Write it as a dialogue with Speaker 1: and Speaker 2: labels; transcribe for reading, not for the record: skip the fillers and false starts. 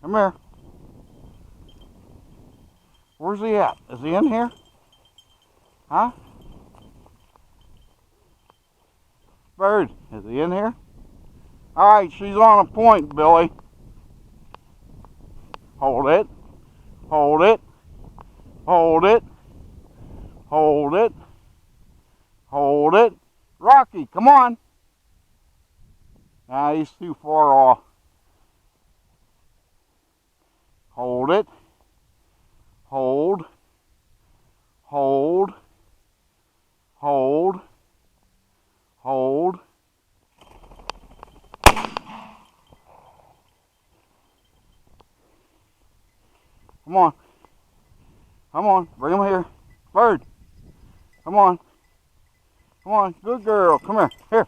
Speaker 1: Come here. Where's he at? Is he in here? Huh? Bird, is he in here? Alright, she's on a point, Billy. Hold it. Hold it. Hold it. Hold it. Hold it. Rocky, come on. Nah, he's too far off. Hold it. Hold. Hold. Hold. Hold. Come on. Come on. Bring him here. Bird. Come on. Come on. Good girl. Come here. Here.